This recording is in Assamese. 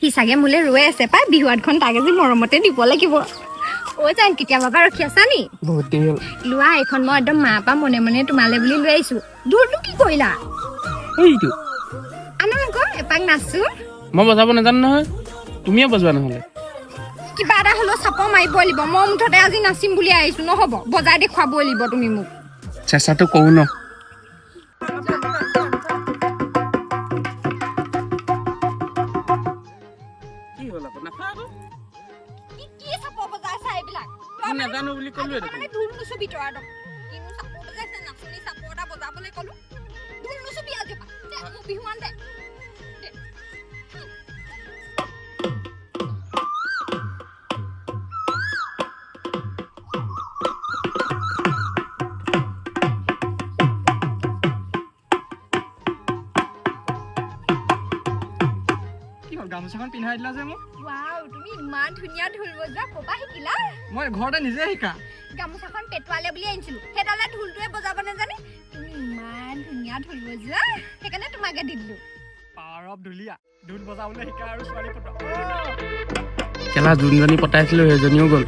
সি চাগে মোলে ৰৈ আছে পাই বিহুৱাতখন তাক আজি মৰমতে দিব লাগিব অ জান কেতিয়াবা পৰা ৰখি আছা নি বহুত দিন হ'ল লোৱা এখন মই একদম মা পা মনে মনে তোমালে বুলি লৈ আহিছো ঢোলটো কি কৰিলা এইটো আনা আকৌ এপাক নাচো মই বজাব নাজানো নহয় তুমিয়ে বজোৱা নহ'লে কিবা এটা হলেও চাপৰ মাৰিব লাগিব মই মুঠতে আজি নাচিম বুলি আহিছো নহ'ব বজাই দেখুৱাবই লাগিব তুমি মোক চেষ্টাটো কৰোঁ ন কি হ'ল আকৌ নাখা আকৌ কি চাপৰ বজাইছা এইবিলাক নাজানো বুলি ক'লোৱে দেখোন ঢোল নুচুবি তই আৰু কিনো চাপৰ বজাইছে নাচনি চাপৰ এটা বজাবলৈ ক'লো ঢোল নুচুবি আজি দে মোক বিহুৱান দে গামোচাখন পিন্ধাই দিলা যে মোক ওৱাও তুমি ইমান ধুনীয়া ঢোল বজোৱা ক'পা শিকিলা মই ঘৰতে নিজে শিকা গামোচাখন পেটুৱালে বুলি আনিছিলো সেইডালে ঢোলটোৱে বজাব নাজানে তুমি ইমান ধুনীয়া ঢোল বজোৱা সেইকাৰণে তোমাকে দি দিলো পাৱাৰ অফ ঢুলীয়া ঢোল বজাবলৈ শিকা আৰু ছোৱালী পতা কেলা যোনজনী পতাইছিলো সেইজনীও গ'ল